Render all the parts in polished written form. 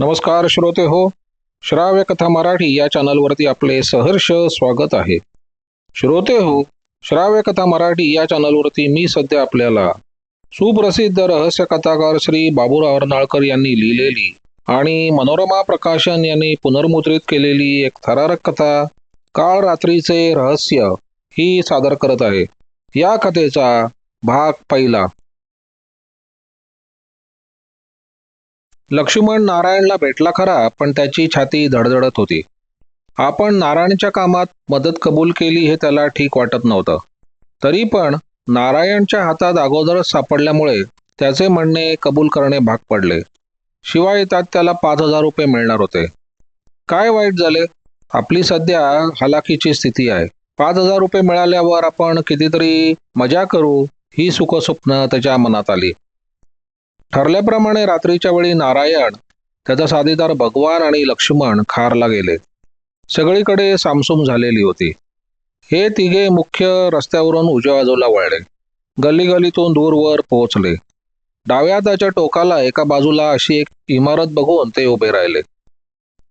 नमस्कार श्रोते हो. श्राव्य कथा मराठी या चॅनलवरती आपले सहर्ष स्वागत आहे. श्रोते हो, श्राव्य कथा मराठी या चॅनलवरती मी सध्या आपल्याला सुप्रसिद्ध रहस्य कथाकार श्री बाबूराव अर्नाळकर यांनी लिहिलेली आणि मनोरमा प्रकाशन यांनी पुनर्मुद्रित केलेली एक थरारक कथा काळ रात्रीचे रहस्य ही सादर करत आहे. या कथेचा भाग पहिला. लक्ष्मण नारायणला भेटला खरा, पण त्याची छाती धडधडत होती. आपण नारायणच्या कामात मदत कबूल केली हे त्याला ठीक वाटत नव्हतं. तरी पण नारायणच्या हातात अगोदरच सापडल्यामुळे त्याचे म्हणणे कबूल करणे भाग पडले. शिवाय त्यात त्याला 5,000 रुपये मिळणार होते. काय वाईट झाले? आपली सध्या हलाखीची स्थिती आहे. 5,000 रुपये मिळाल्यावर आपण कितीतरी मजा करू, ही सुखस्वप्न त्याच्या मनात आली. ठरल्याप्रमाणे रात्रीच्या वेळी नारायण, त्याचा साथीदार भगवान आणि लक्ष्मण खारला गेले. सगळीकडे सामसूम झालेली होती. हे तिघे मुख्य रस्त्यावरून उजव्या बाजूला वळले. गल्लीगल्लीतून दूरवर पोहोचले. डाव्या हाताच्या टोकाला एका बाजूला अशी एक इमारत बघून ते उभे राहिले.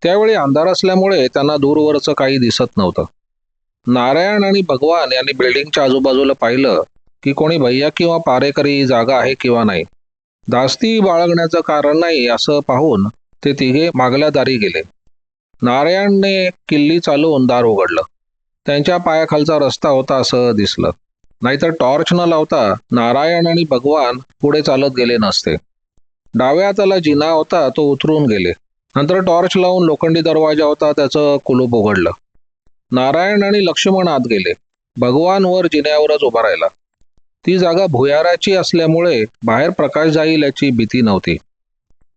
त्यावेळी अंधार असल्यामुळे त्यांना दूरवरचं काही दिसत नव्हतं. नारायण आणि भगवान यांनी बिल्डिंगच्या आजूबाजूला पाहिलं की कोणी भैया किंवा पारेकरी जागा आहे किंवा नाही. धास्ती बाळगण्याचं कारण नाही असं पाहून ते तिघे मागल्या दारी गेले. नारायणने किल्ली चालवून दार उघडलं. त्यांच्या पायाखालचा रस्ता होता असं दिसलं. नाहीतर टॉर्च न लावता नारायण आणि भगवान पुढे चालत गेले नसते. डाव्या हाताला जिना होता, तो उतरून गेले. नंतर टॉर्च लावून लोखंडी दरवाजा होता, त्याचं कुलूप उघडलं. नारायण आणि लक्ष्मण आत गेले. भगवान वर जिन्यावरच उभा राहिला. ती जागा भुयाराची असल्यामुळे बाहेर प्रकाश जाईल याची भीती नव्हती.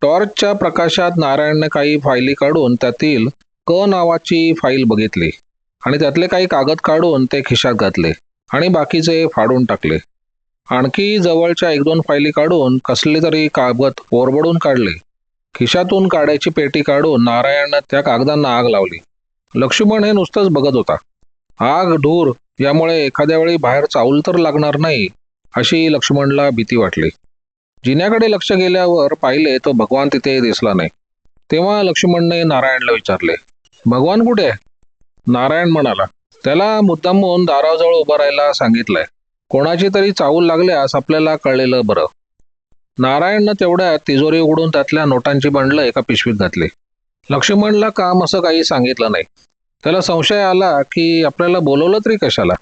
टॉर्चच्या प्रकाशात नारायणने काही फायली काढून त्यातील क नावाची फाईल बघितली आणि त्यातले काही कागद काढून ते खिशात घातले आणि बाकीचे फाडून टाकले. आणखी जवळच्या 1-2 फायली काढून कसले तरी कागद ओरबडून काढले. खिशातून काड्याची पेटी काढून नारायणने त्या कागदांना आग लावली. लक्ष्मण हे नुसतंच बघत होता. आग, धूर यामुळे एखाद्या वेळी बाहेर चावल तर लागणार नाही अशी लक्ष्मणला भीती वाटली. जिन्याकडे लक्ष गेल्यावर पाहिले तो भगवान तिथे दिसला नाही. तेव्हा लक्ष्मणने नारायणला विचारले, भगवान कुठे आहे? नारायण म्हणाला, त्याला मुद्दामून दाराजवळ उभं राहायला सांगितलंय. कोणाची तरी चावल लागल्यास आपल्याला कळलेलं बरं. नारायणनं तेवढ्यात तिजोरी उघडून त्यातल्या नोटांची बंडलं एका पिशवीत घातली. लक्ष्मणला काम असं काही सांगितलं नाही. त्याला संशय आला की आपल्याला बोलवलं तरी कशाला?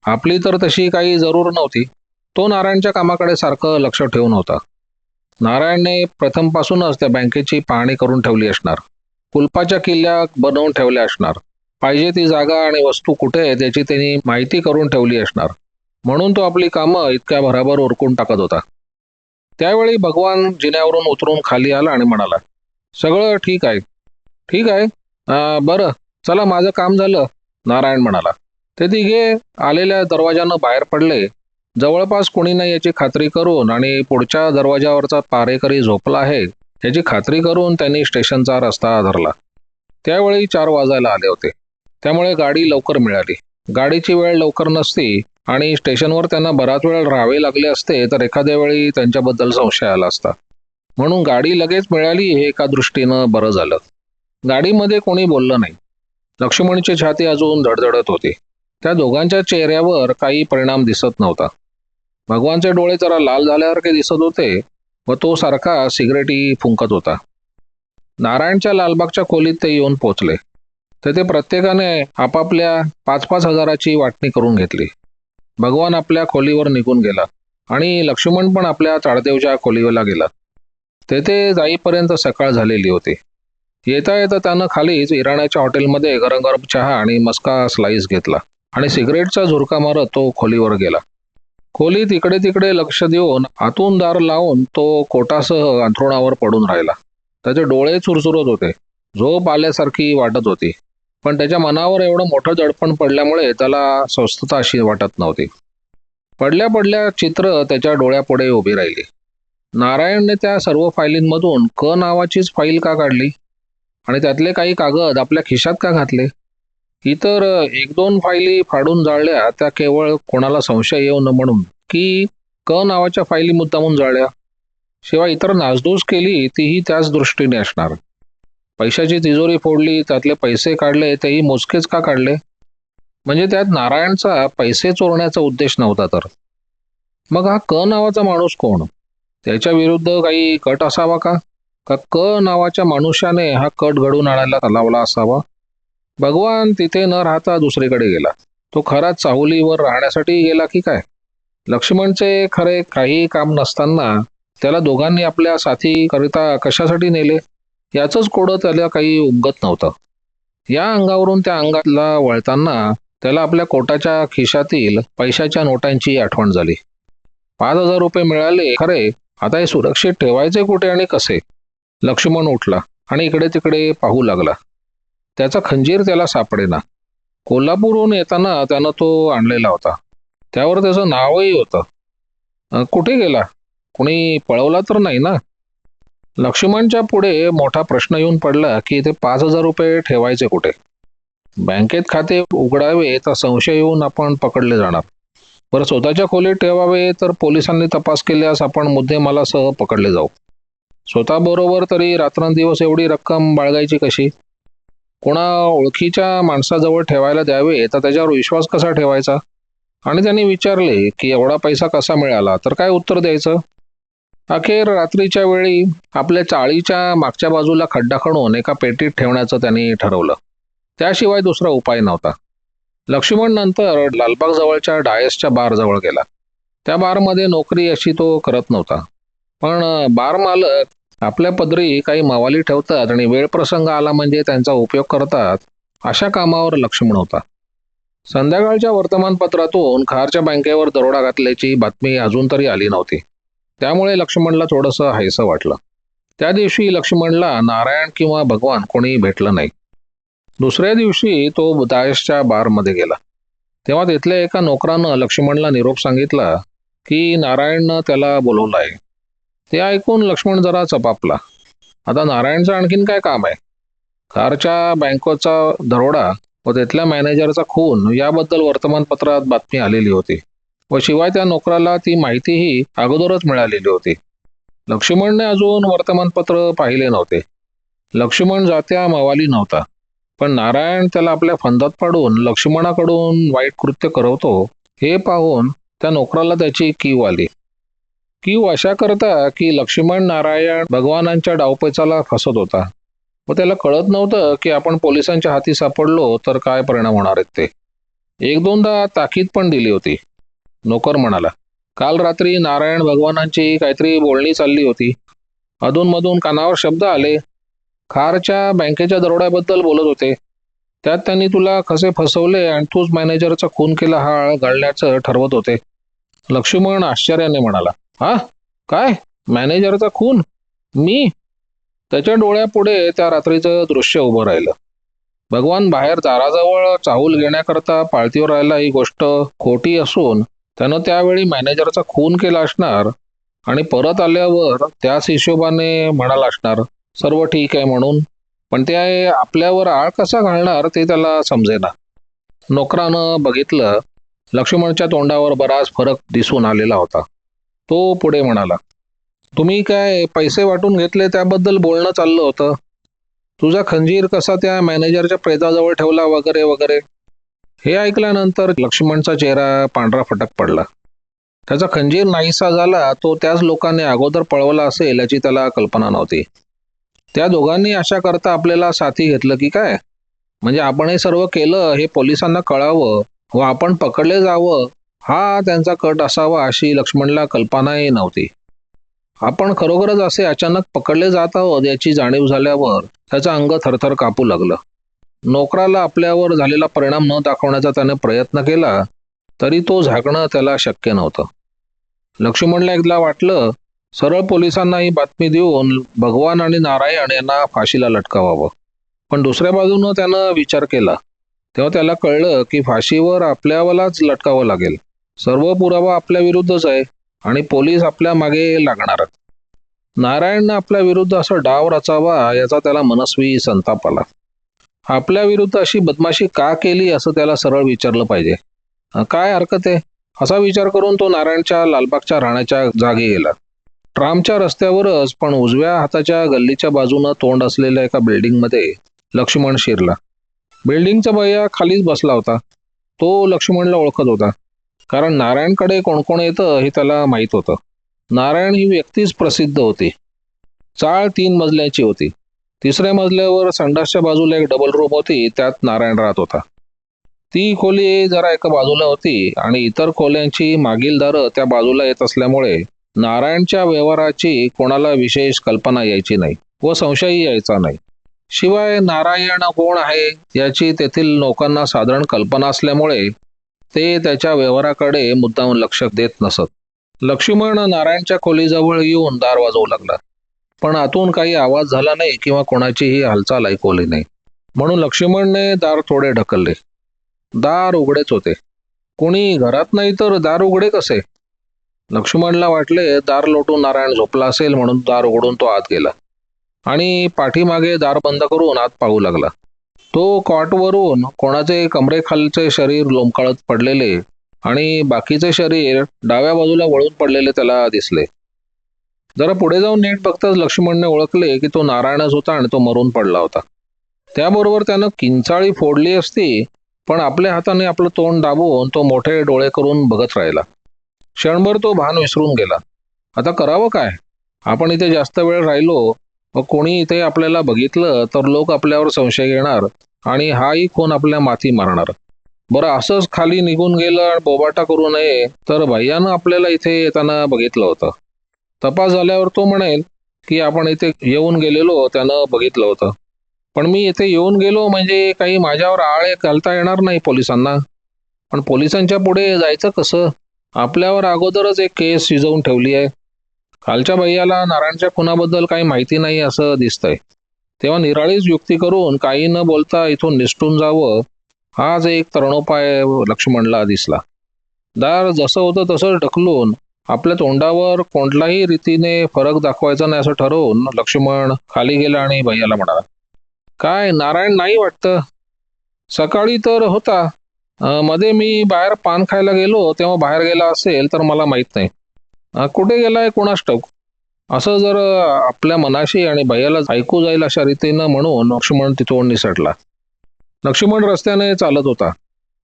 आपली तर तशी काही जरूर नव्हती. तो नारायणच्या कामाकडे सारखं लक्ष ठेवून होता. नारायणने प्रथमपासूनच त्या बँकेची पाहणी करून ठेवली असणार. कुलपाच्या किल्ल्या बनवून ठेवल्या असणार. पाहिजे ती जागा आणि वस्तू कुठे आहे त्याची त्यांनी माहिती करून ठेवली असणार. म्हणून तो आपली कामं इतक्या भराभर उरकून टाकत होता. त्यावेळी भगवान जिन्यावरून उतरून खाली आला आणि म्हणाला, सगळं ठीक आहे. ठीक आहे, बरं चला, माझं काम झालं, नारायण म्हणाला. ते तिघे आलेल्या दरवाजानं बाहेर पडले. जवळपास कोणी नाही याची खात्री करून आणि पुढच्या दरवाजावरचा पारेकरी झोपला आहे याची खात्री करून त्यांनी स्टेशनचा रस्ता धरला. त्यावेळी 4 वाजायला आले होते. त्यामुळे गाडी लवकर मिळाली. गाडीची वेळ लवकर नसती आणि स्टेशनवर त्यांना बराच वेळ राहावे लागले असते तर एखाद्या वेळी त्यांच्याबद्दल संशय आला असता. म्हणून गाडी लगेच मिळाली हे एका दृष्टीनं बरं झालं. गाडीमध्ये कोणी बोललं नाही. लक्ष्मणची छाती अजून धडधडत होती. त्या दोघांच्या चेहऱ्यावर काही परिणाम दिसत नव्हता. भगवानचे डोळे जरा लाल झाल्यासारखे दिसत होते व तो सारखा सिगरेटी फुंकत होता. नारायणच्या लालबागच्या खोलीत ते येऊन पोचले. तेथे प्रत्येकाने आपापल्या 5-5 हजाराची वाटणी करून घेतली. भगवान आपल्या खोलीवर निघून गेला आणि लक्ष्मण पण आपल्या ताडदेवच्या खोलीला गेला. तेथे जाईपर्यंत सकाळ झालेली होती. येता येता त्यानं खालीच इराण्याच्या हॉटेलमध्ये गरम चहा आणि मस्का स्लाईस घेतला आणि सिगरेटचा झुरका मारत तो खोलीवर गेला. खोलीत इकडे तिकडे लक्ष देऊन आतून दार लावून तो कोटासह अंथरुणावर पडून राहिला. त्याचे डोळे चुरचुरत होते. झोप आल्यासारखी वाटत होती, पण त्याच्या मनावर एवढं मोठं दडपण पडल्यामुळे त्याला स्वस्थता अशी वाटत नव्हती. पडल्या पडल्या चित्र त्याच्या डोळ्यापुढे उभी राहिली. नारायणने त्या सर्व फायलींमधून क नावाचीच फाईल का काढली आणि त्यातले काही कागद आपल्या खिशात का घातले? इतर 1-2 फायली फाडून जाळल्या त्या केवळ कोणाला संशय येऊ न म्हणून की क नावाच्या फायली मुद्दामून जाळल्या? शिवाय इतर नासधूस केली तीही त्याच दृष्टीने असणार. पैशाची तिजोरी फोडली, त्यातले पैसे काढले, तेही मोजकेच का काढले? म्हणजे त्यात नारायणचा पैसे चोरण्याचा उद्देश नव्हता तर. मग हा क नावाचा माणूस कोण? त्याच्या विरुद्ध काही कट असावा का? का क नावाच्या मनुष्याने हा कट घडून आणायला लावला असावा? भगवान तिथे न राहता दुसरीकडे गेला. तो खराच चाहुलीवर राहण्यासाठी गेला की काय? लक्ष्मणचे खरे काही काम नसताना त्याला दोघांनी आपल्या साथीकरिता कशासाठी नेले, याचंच कोडं त्याला काही उमगत नव्हतं. या अंगावरून त्या अंगाला वळताना त्याला आपल्या कोटाच्या खिशातील पैशाच्या नोटांची आठवण झाली. 5,000 रुपये मिळाले खरे, आता हे सुरक्षित ठेवायचे कुठे आणि कसे? लक्ष्मण उठला आणि इकडे तिकडे पाहू लागला. त्याचा खंजीर त्याला सापडेना. कोल्हापूरहून येताना त्यानं तो आणलेला होता. त्यावर त्याचं नावही होतं. कुठे गेला? कुणी पळवला तर नाही ना? लक्ष्मणच्या पुढे मोठा प्रश्न येऊन पडला की ते 5,000 रुपये ठेवायचे कुठे? बँकेत खाते उघडावे तर संशय येऊन आपण पकडले जाणार. बरं, स्वतःच्या खोलीत ठेवावे तर पोलिसांनी तपास केल्यास आपण मुद्देमालासह पकडले जाऊ. स्वतःबरोबर तरी रात्रंदिवस एवढी रक्कम बाळगायची कशी? कोणा ओळखीच्या माणसाजवळ ठेवायला द्यावे तर त्याच्यावर विश्वास कसा ठेवायचा? आणि त्यांनी विचारले की एवढा पैसा कसा मिळाला, तर काय उत्तर द्यायचं? अखेर रात्रीच्या वेळी आपल्या चाळीच्या मागच्या बाजूला खड्डा खणून एका पेटीत ठेवण्याचं त्यांनी ठरवलं. त्याशिवाय दुसरा उपाय नव्हता. लक्ष्मण नंतर लालबाग जवळच्या डायसच्या बारजवळ गेला. त्या बारमध्ये नोकरी अशी तो करत नव्हता, पण बार मालक आपल्या पदरी काही मवाली ठेवतात आणि वेळ प्रसंग आला म्हणजे त्यांचा उपयोग करतात, अशा कामावर लक्ष्मण होता. संध्याकाळच्या वर्तमानपत्रातून खारच्या बँकेवर दरोडा घातल्याची बातमी अजून तरी आली नव्हती. त्यामुळे लक्ष्मणला थोडंसं हायसं वाटलं. त्या दिवशी लक्ष्मणला नारायण किंवा भगवान कोणी भेटलं नाही. दुसऱ्या दिवशी तो दायशच्या बारमध्ये गेला. तेव्हा तिथल्या एका नोकरानं लक्ष्मणला निरोप सांगितला की नारायणनं त्याला बोलवलं आहे. ते ऐकून लक्ष्मण जरा चपापला. आता नारायणचं आणखीन काय काम आहे? खारच्या बँकेचा दरोडा व तिथल्या मॅनेजरचा खून याबद्दल वर्तमानपत्रात बातमी आलेली होती व शिवाय त्या नोकराला ती माहितीही अगोदरच मिळालेली होती. लक्ष्मणने अजून वर्तमानपत्र पाहिले नव्हते. लक्ष्मण जात्या मवाली नव्हता, पण नारायण त्याला आपल्या फंदात पाडून लक्ष्मणाकडून वाईट कृत्य करवतो हे पाहून त्या नोकराला त्याची कीव आली. कीव अशा करता की लक्ष्मण नारायण भगवानांच्या डावपेचाला फसत होता व त्याला कळत नव्हतं की आपण पोलिसांच्या हाती सापडलो तर काय परिणाम होणार आहेत ते. एक दोनदा ताकीद पण दिली होती. नोकर म्हणाला, काल रात्री नारायण भगवानांची काहीतरी बोलणी चालली होती. अधूनमधून कानावर शब्द आले. खारच्या बँकेच्या दरोड्याबद्दल बोलत होते. त्यात त्यांनी तुला कसे फसवले आणि तूच मॅनेजरचा खून केला हा घालण्याचं ठरवत होते. लक्ष्मण आश्चर्याने म्हणाला, हा? काय? मॅनेजरचा खून? मी? त्याच्या डोळ्यापुढे त्या रात्रीचं दृश्य उभं राहिलं. भगवान बाहेर दाराजवळ चाहूल घेण्याकरता पाळतीवर राहिला ही गोष्ट खोटी असून त्यानं त्यावेळी मॅनेजरचा खून केला असणार आणि परत आल्यावर त्याच हिशोबाने म्हणाला असणार सर्व ठीक आहे म्हणून. पण ते आपल्यावर आळ कसा घालणार ते त्याला समजेना. नोकरानं बघितलं. लक्ष्मणच्या तोंडावर बराच फरक दिसून आलेला होता. तो पुढे म्हणाला, तुम्ही काय पैसे वाटून घेतले त्याबद्दल बोलणं चाललं होतं. तुझा खंजीर कसा त्या मॅनेजरच्या प्रेताजवळ ठेवला वगैरे वगैरे. हे ऐकल्यानंतर लक्ष्मणचा चेहरा पांढरा फटक पडला. त्याचा खंजीर नाहीसा झाला तो त्याच लोकांनी अगोदर पळवला असेल याची त्याला कल्पना नव्हती. त्या दोघांनी अशा करता आपल्याला साथी घेतलं की काय? म्हणजे आपण हे सर्व केलं हे पोलिसांना कळावं व आपण पकडले जावं हा त्यांचा कट असावा अशी लक्ष्मणला कल्पनाही नव्हती. आपण खरोखरच असे अचानक पकडले जात आहोत याची जाणीव झाल्यावर त्याचं अंग थरथर कापू लागलं. नोकराला आपल्यावर झालेला परिणाम न दाखवण्याचा त्याने प्रयत्न केला तरी तो झाकणं त्याला शक्य नव्हतं. लक्ष्मणला एकदा वाटलं सरळ पोलिसांना ही बातमी देऊन भगवान आणि नारायण यांना फाशीला लटकावावं. पण दुसऱ्या बाजूनं त्यानं विचार केला तेव्हा त्याला कळलं की फाशीवर आपल्यालाच लटकावं लागेल. सर्व पुरावा आपल्या विरुद्धच आहे आणि पोलीस आपल्या मागे लागणार. नारायणनं आपल्या विरुद्ध असं डाव रचावा याचा त्याला मनस्वी संताप आला. आपल्या विरुद्ध अशी बदमाशी का केली असं त्याला सरळ विचारलं पाहिजे. काय हरकत आहे असा विचार करून तो नारायणच्या लालबागच्या राहण्याच्या जागी गेला. ट्रामच्या रस्त्यावरच पण उजव्या हाताच्या गल्लीच्या बाजूनं तोंड असलेल्या एका बिल्डिंगमध्ये लक्ष्मण शिरला. बिल्डिंगचा भैया खालीच बसला होता. तो लक्ष्मणला ओळखत होता, कारण नारायणकडे कोण कोण येतं हे त्याला माहीत होतं. नारायण ही व्यक्तीच प्रसिद्ध होती. चाळ 3 मजल्याची होती. 3ऱ्या मजल्यावर संडासच्या बाजूला एक डबल रूम होती, त्यात नारायण राहत होता. ती खोली जरा एका बाजूला होती आणि इतर खोल्यांची मागील दारं त्या बाजूला येत असल्यामुळे नारायणच्या व्यवहाराची कोणाला विशेष कल्पना यायची नाही व संशयही यायचा नाही. शिवाय नारायण कोण आहे याची तेथील लोकांना साधारण कल्पना असल्यामुळे ते त्याच्या व्यवहाराकडे मुद्दाम लक्ष देत नसत. लक्ष्मण नारायणच्या खोलीजवळ येऊन दार वाजवू लागला, पण आतून काही आवाज झाला नाही किंवा कोणाचीही हालचाल ऐकवली नाही. म्हणून लक्ष्मणने दार थोडे ढकलले. दार उघडेच होते. कोणी घरात नाही तर दार उघडे कसे? लक्ष्मणला वाटले दार लोटून नारायण झोपला असेल, म्हणून दार उघडून तो आत गेला आणि पाठीमागे दार बंद करून आत पाहू लागला. तो कॉटवरून कोणाचे कमरेखालचे शरीर लोंबकळत पडलेले आणि बाकीचे शरीर डाव्या बाजूला वळून पडलेले त्याला दिसले. जरा पुढे जाऊन नीट बघताच लक्ष्मणने ओळखले की तो नारायणच होता आणि तो मरून पडला होता. त्याबरोबर त्यानं किंचाळी फोडली असती, पण आपल्या हाताने आपलं तोंड दाबून तो मोठे डोळे करून बघत राहिला. क्षणभर तो भान विसरून गेला. आता करावं काय? आपण इथे जास्त वेळ राहिलो व कोणी इथे आपल्याला बघितलं तर लोक आपल्यावर संशय घेणार आणि हाही खून आपल्या माथी मारणार. बरं, असंच खाली निघून गेलं आणि बोबाटा करू नये तर भैयानं आपल्याला इथे येताना बघितलं होतं. तपास झाल्यावर तो म्हणेल की आपण इथे येऊन गेलेलो त्यानं बघितलं होतं. पण मी इथे येऊन गेलो म्हणजे काही माझ्यावर आळे घालता येणार नाही पोलिसांना. पण पोलिसांच्या पुढे जायचं कसं? आपल्यावर अगोदरच एक केस शिजवून ठेवली आहे. खालच्या भैयाला नारायणच्या खुनाबद्दल काही माहिती नाही असं दिसतंय. तेव्हा निराळीच युक्ती करून काही न बोलता इथून निसटून जावं हाच एक तरुणोपाय लक्ष्मणला दिसला. दार जसं होतं तसं ढकलून आपल्या तोंडावर कोणत्याही रीतीने फरक दाखवायचा नाही असं ठरवून लक्ष्मण खाली गेला आणि भैयाला म्हणाला, काय नारायण नाही वाटतं? सकाळी तर होता. मध्ये मी बाहेर पान खायला गेलो तेव्हा बाहेर गेला असेल तर मला माहीत नाही. कुठे गेलाय कोणास ठाऊक? असं जर आपल्या मनाशी आणि भैयाला ऐकू जाईल अशा रीतीनं म्हणून लक्ष्मण तिथून निसटला. लक्ष्मण रस्त्याने चालत होता,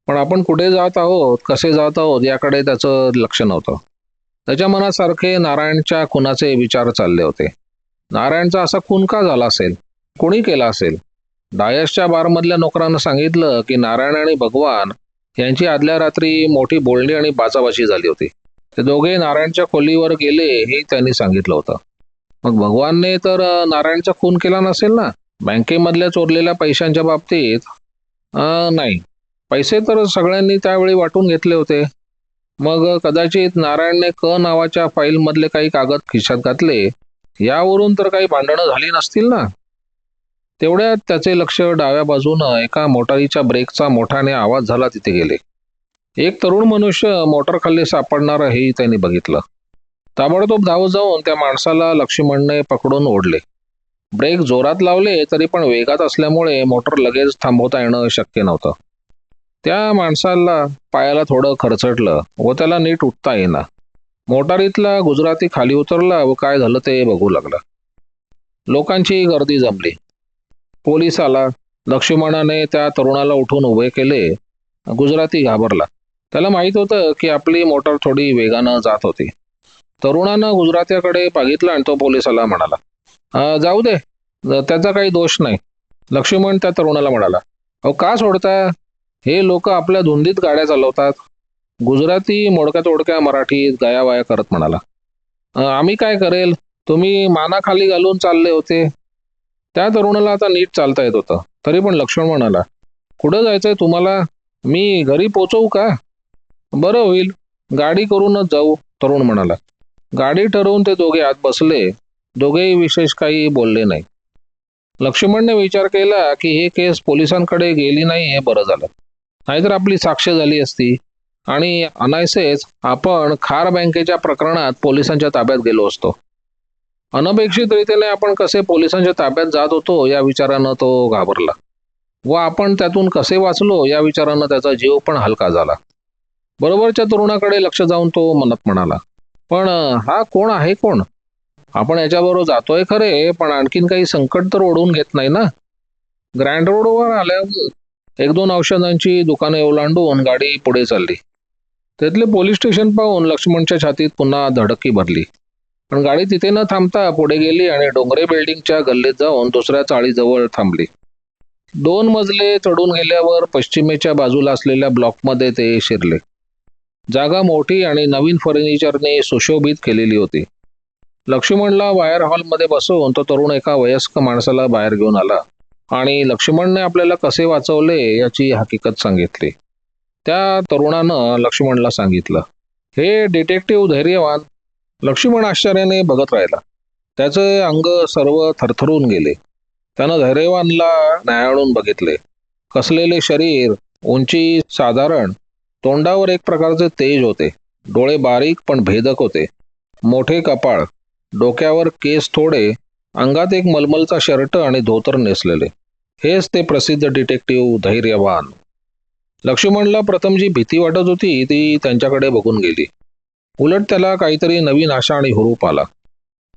पण आपण कुठे जात आहोत, कसे जात आहोत याकडे त्याचं लक्ष नव्हतं. त्याच्या मनात सारखे नारायणच्या खुनाचे विचार चालले होते. नारायणचा असा खून का झाला असेल? कोणी केला असेल? डायसच्या बारमधल्या नोकरानं सांगितलं की नारायण आणि भगवान यांची आदल्या रात्री मोठी बोलणी आणि बाचाबाची झाली होती. ते दोघे नारायणच्या खोलीवर गेले हे त्यांनी सांगितलं होतं. मग भगवानने तर नारायणचा खून केला नसेल ना? बँकेमधल्या चोरलेल्या पैशांच्या बाबतीत नाही, पैसे तर सगळ्यांनी त्यावेळी वाटून घेतले होते. मग कदाचित नारायणने क नावाच्या फाईलमधले काही कागद खिशात घातले, यावरून तर काही भांडणं झाली नसतील ना? तेवढ्यात त्याचे लक्ष डाव्या बाजूनं एका मोटारीच्या ब्रेकचा मोठाने आवाज झाला तिथे गेले. एक तरुण मनुष्य मोटर खाली सापडणार हेही त्यांनी बघितलं. ताबडतोब धावत जाऊन त्या माणसाला लक्ष्मणने पकडून ओढले. ब्रेक जोरात लावले तरी पण वेगात असल्यामुळे मोटर लगेच थांबवता येणं शक्य नव्हतं. त्या माणसाला पायाला थोडं खरचटलं व त्याला नीट उठता येईना. मोटारीतला गुजराती खाली उतरला व काय झालं ते बघू लागला. लोकांची गर्दी जमली. पोलीस आला. लक्ष्मणाने त्या तरुणाला उठून उभे केले. गुजराती घाबरला. त्याला माहीत होतं की आपली मोटर थोडी वेगानं जात होती. तरुणानं गुजरात्याकडे बघितलं आणि तो पोलिसाला म्हणाला, जाऊ दे, त्याचा काही दोष नाही. लक्ष्मण त्या तरुणाला म्हणाला, अहो का सोडता? हे लोक आपल्या धुंदीत गाड्या चालवतात. गुजराती मोडक्या तोडक्या मराठीत गायावाया करत म्हणाला, आम्ही काय करेल? तुम्ही मानाखाली घालून चालले होते. त्या तरुणाला आता नीट चालता येत होतं. तरी पण लक्ष्मण म्हणाला, कुठं जायचंय तुम्हाला? मी घरी पोचवू का? बरं होईल, गाडी करूनच जाऊ, तरुण म्हणाला. गाडी ठरवून ते दोघे आत बसले. दोघेही विशेष काही बोलले नाही. लक्ष्मणने विचार केला की हे केस पोलिसांकडे गेली नाही हे बरं झालं, नाहीतर आपली साक्ष झाली असती आणि अनायसेच आपण खार बँकेच्या प्रकरणात पोलिसांच्या ताब्यात गेलो असतो. अनपेक्षित रीतीने आपण कसे पोलिसांच्या ताब्यात जात होतो या विचारानं तो घाबरला व आपण त्यातून कसे वाचलो या विचारानं त्याचा जीव पण हलका झाला. बरोबरच्या तरुणाकडे लक्ष जाऊन तो मनात म्हणाला, पण हा कोण आहे कोण? आपण याच्याबरोबर जातोय खरे, पण आणखीन काही संकट तर ओढवून घेत नाही ना. ग्रँड रोडवर आल्यावर एक दोन औषधांची दुकाने ओलांडून गाडी पुढे चालली. तिथले पोलीस स्टेशन पाहून लक्ष्मणच्या छातीत पुन्हा धडकी भरली. पण गाडी तिथे न थांबता पुढे गेली आणि डोंगरे बिल्डिंगच्या गल्लीत जाऊन दुसऱ्या चाळीजवळ थांबली. 2 मजले चढून गेल्यावर पश्चिमेच्या बाजूला असलेल्या ब्लॉकमध्ये ते शिरले. जागा मोठी आणि नवीन फर्निचरने सुशोभित केलेली होती. लक्ष्मणला वायर हॉलमध्ये बसवून तो तरुण एका वयस्क माणसाला बाहेर घेऊन आला आणि लक्ष्मणने आपल्याला कसे वाचवले याची हकीकत सांगितली. त्या तरुणानं लक्ष्मणला सांगितलं, हे डिटेक्टिव्ह धैर्यवान. लक्ष्मण आश्चर्याने बघत राहिला. त्याचे अंग सर्व थरथरून गेले. त्यानं धैर्यवानला न्यायाळून बघितले. कसलेले शरीर, उंची साधारण, तोंडावर एक प्रकारचे तेज होते. डोळे बारीक पण भेदक होते. मोठे कपाळ, डोक्यावर केस थोडे, अंगात एक मलमलचा शर्ट आणि धोतर नेसलेले. हेच ते प्रसिद्ध डिटेक्टिव्ह धैर्यवान. लक्ष्मणला प्रथम जी भीती वाटत होती ती त्यांच्याकडे बघून गेली. उलट त्याला काहीतरी नवीन आशा आणि हुरूप आला.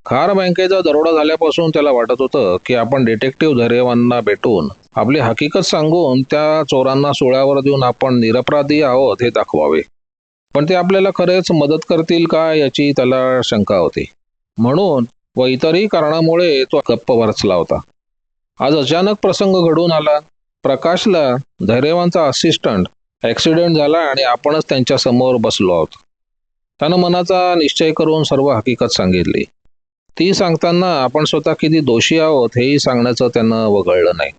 खार बँकेचा दरोडा झाल्यापासून त्याला वाटत होतं की आपण डिटेक्टिव्ह धैर्यवानांना भेटून आपली हकीकत सांगून त्या चोरांना सुळ्यावर देऊन आपण निरपराधी आहोत हे दाखवावे. पण ते आपल्याला खरेच मदत करतील का याची त्याला शंका होती. म्हणून व इतरही कारणामुळे तो गप्प बसला होता. आज अचानक प्रसंग घडून आला. प्रकाशला, धैर्यवानचा असिस्टंट, ॲक्सिडेंट झाला आणि आपणच त्यांच्या समोर बसलो आहोत. त्यानं मनाचा निश्चय करून सर्व हकीकत सांगितली. ती सांगताना आपण स्वतः किती दोषी आहोत हेही सांगण्याचं त्यानं वगळलं नाही.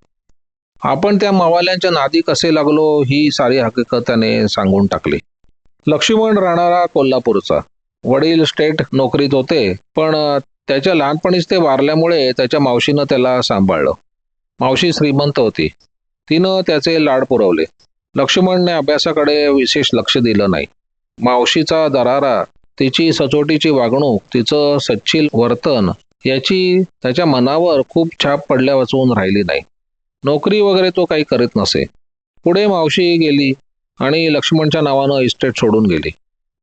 आपण त्या मावाल्यांच्या नादी कसे लागलो ही सारी हकीकत त्याने सांगून टाकली. लक्ष्मण राहणारा कोल्हापूरचा. वडील स्टेट नोकरीत होते, पण त्याच्या लहानपणीच ते वारल्यामुळे त्याच्या मावशीनं त्याला सांभाळलं. मावशी श्रीमंत होती. तिनं त्याचे लाड पुरवले. लक्ष्मणने अभ्यासाकडे विशेष लक्ष दिलं नाही. मावशीचा दरारा, तिची सचोटीची वागणूक, तिचं सच्शील वर्तन याची त्याच्या मनावर खूप छाप पडल्या वाचून राहिली नाही. नोकरी वगैरे तो काही करीत नसे. पुढे मावशी गेली आणि लक्ष्मणच्या नावानं इस्टेट सोडून गेली.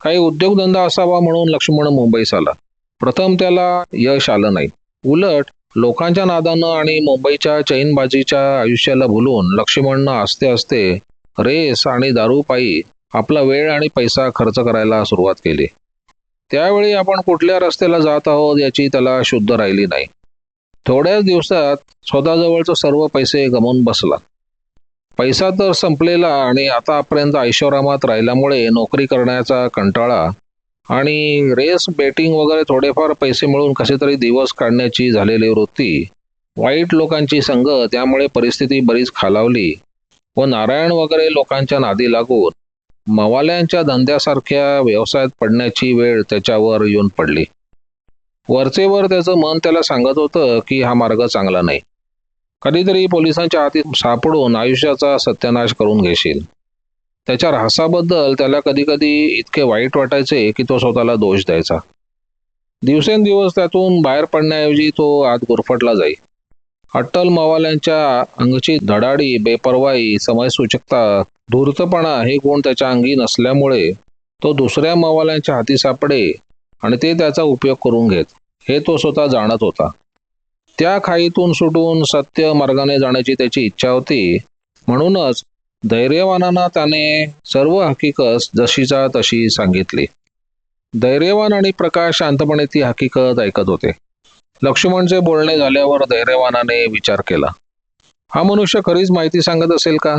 काही उद्योगधंदा असावा म्हणून लक्ष्मण मुंबईस आला. प्रथम त्याला यश आलं नाही. उलट लोकांच्या नादानं आणि मुंबईच्या चैनबाजीच्या आयुष्याला भुलून लक्ष्मणनं आस्ते आस्ते रेस आणि दारूपायी आपला वेळ आणि पैसा खर्च करायला सुरुवात केली. त्यावेळी आपण कुठल्या रस्त्याला जात आहोत याची त्याला शुद्ध राहिली नाही. थोड्याच दिवसात स्वतःजवळचं सर्व पैसे गमावून बसला. पैसा तर संपलेला आणि आतापर्यंत ऐशोरामात राहिल्यामुळे नोकरी करण्याचा कंटाळा आणि रेस बेटिंग वगैरे थोडेफार पैसे मिळून कसे तरी दिवस काढण्याची झालेली वृत्ती, वाईट लोकांची संगत यामुळे परिस्थिती बरीच खालावली व नारायण वगैरे लोकांच्या नादी लागून मवाल्यांच्या धंद्यासारख्या व्यवसायात पडण्याची वेळ त्याच्यावर येऊन पडली. वरचेवर त्याचं मन त्याला सांगत होतं की हा मार्ग चांगला नाही. कधीतरी पोलिसांच्या हाती सापडून आयुष्याचा सत्यानाश करून घेशील. त्याच्या ऱ्हासाबद्दल त्याला कधीकधी इतके वाईट वाटायचे की तो स्वतःला दोष द्यायचा. दिवसेंदिवस त्यातून बाहेर पडण्याऐवजी तो आत गुरफटला जाई. अट्टल मवाल्यांच्या अंगची धडाडी, बेपर्वाई, समयसूचकता, धूर्तपणा हे गुण त्याच्या अंगी नसल्यामुळे तो दुसऱ्या मवाल्यांच्या हाती सापडे आणि ते त्याचा उपयोग करून घेत हे तो स्वतः जाणत होता. त्या खाईतून सुटून सत्य मार्गाने जाण्याची त्याची इच्छा होती. म्हणूनच धैर्यवानांना त्याने सर्व हकीकत जशीच्या तशी सांगितली. धैर्यवान आणि प्रकाश शांतपणे ती हकीकत ऐकत होते. लक्ष्मणचे बोलणे झाल्यावर धैर्यवानाने विचार केला, हा मनुष्य खरीच माहिती सांगत असेल का?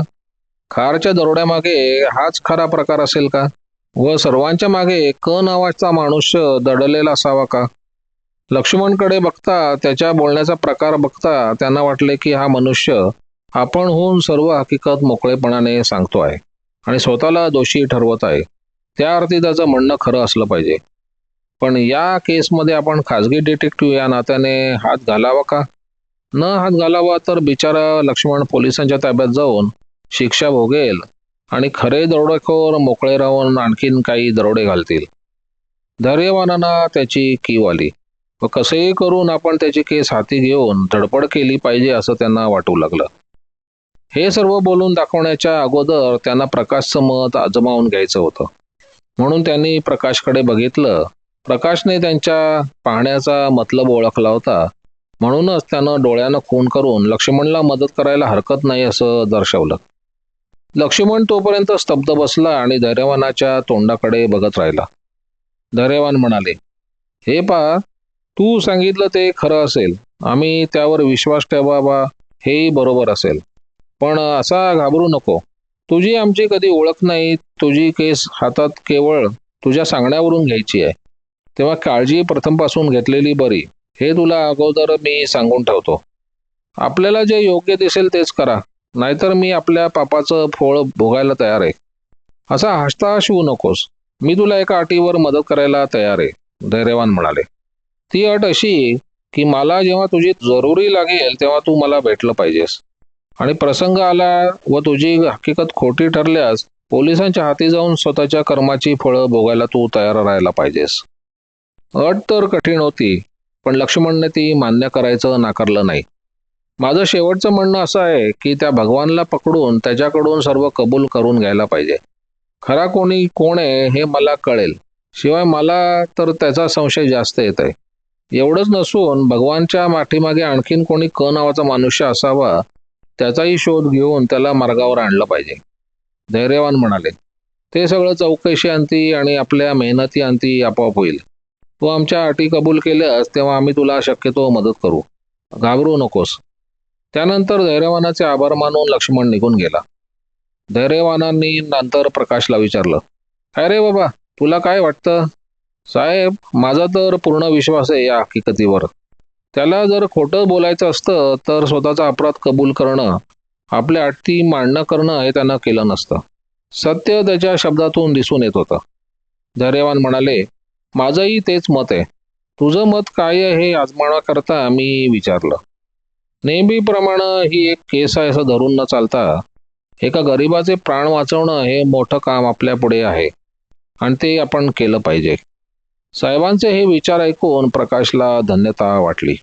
खारच्या दरोड्यामागे हाच खरा प्रकार असेल का? व सर्वांच्या मागे क नावाचा मनुष्य दडलेला असावा का? लक्ष्मणकडे बघता, त्याच्या बोलण्याचा प्रकार बघता त्यांना वाटले की हा मनुष्य आपणहून सर्व हकीकत मोकळेपणाने सांगतो आहे आणि स्वतःला दोषी ठरवत आहे. त्या अर्थी त्याचं म्हणणं खरं असलं पाहिजे. पण या केसमध्ये आपण खाजगी डिटेक्टिव्ह या नात्याने हात घालावा का? न हात घालावा तर बिचारा लक्ष्मण पोलिसांच्या ताब्यात जाऊन शिक्षा भोगेल आणि खरे दरोडेखोर मोकळे राहून आणखीन काही दरोडे घालतील. धैर्यवानांना त्याची कीव आली व कसेही करून आपण त्याची केस हाती घेऊन धडपड केली पाहिजे असं त्यांना वाटू लागलं. हे सर्व बोलून दाखवण्याच्या अगोदर त्यांना प्रकाशचं मत आजमावून घ्यायचं होतं. म्हणून त्यांनी प्रकाशकडे बघितलं प्रकाशने त्यांच्या पाहण्याचा मतलब ओळखला होता, म्हणूनच त्यानं डोळ्यानं खून करून लक्ष्मणला मदत करायला हरकत नाही असं दर्शवलं. लक्ष्मण तोपर्यंत स्तब्ध बसला आणि धैर्यवानाच्या तोंडाकडे बघत राहिला. धैर्यवान म्हणाले, हे पहा, तू सांगितलं ते खरं असेल, आम्ही त्यावर विश्वास ठेवावा, हेही बरोबर असेल. पण असा घाबरू नको. तुझी आमची कधी ओळख नाही, तुझी केस हातात केवळ तुझ्या सांगण्यावरून घ्यायची आहे. तेव्हा काळजी प्रथमपासून घेतलेली बरी, हे तुला अगोदर मी सांगून ठेवतो. आपल्याला जे योग्य दिसेल तेच करा, नाहीतर मी आपल्या पापाचं फळ भोगायला तयार आहे. असा हसता शिवू नकोस. मी तुला एका अटीवर मदत करायला तयार आहे, धैर्यवान म्हणाले. ती अट अशी की मला जेव्हा तुझी जरुरी लागेल तेव्हा तू मला भेटलं पाहिजेस. आणि प्रसंग आला व तुझी हकीकत खोटी ठरल्यास पोलिसांच्या हाती जाऊन स्वतःच्या कर्माची फळं भोगायला तू तयार राहायला पाहिजेस. अट तर कठीण होती, पण लक्ष्मणने ती मान्य करायचं नाकारलं नाही. माझं शेवटचं म्हणणं असं आहे की त्या भगवानला पकडून त्याच्याकडून सर्व कबूल करून घ्यायला पाहिजे. खरा कोणी कोण आहे हे मला कळेल. शिवाय मला तर त्याचा संशय जास्त येत आहे. एवढंच नसून भगवानच्या पाठीमागे आणखीन कोणी क नावाचा मनुष्य असावा, त्याचाही शोध घेऊन त्याला मार्गावर आणलं पाहिजे. धैर्यवान म्हणाले, ते सगळं चौकशी अंती आणि आपल्या मेहनती अंती आपोआप होईल. तू आमच्या अटी कबूल केल्यास तेव्हा आम्ही तुला शक्यतो मदत करू. घाबरू नकोस. त्यानंतर धैर्यवानाचे आभार मानून लक्ष्मण निघून गेला. धैर्यवानांनी नंतर प्रकाशला विचारलं, काय रे बाबा, तुला काय वाटतं? साहेब, माझा तर पूर्ण विश्वास आहे या हकीकतीवर. त्याला जर खोटं बोलायचं असतं तर स्वतःचा अपराध कबूल करणं, आपल्या अटी मान्य करणं हे त्यानं केलं नसतं. सत्य त्याच्या शब्दातून दिसून येत होतं. धैर्यवान म्हणाले, माझंही तेच मत आहे. तुझं मत काय आहे हे आजमावण्याकरता मी विचारलं. नेहमीप्रमाणे ही एक केस आहे असं धरून न चालता, एका गरिबाचे प्राण वाचवणं हे मोठं काम आपल्या पुढे आहे आणि ते आपण केलं पाहिजे. साहेबांचे हे विचार ऐकून प्रकाशला धन्यता वाटली.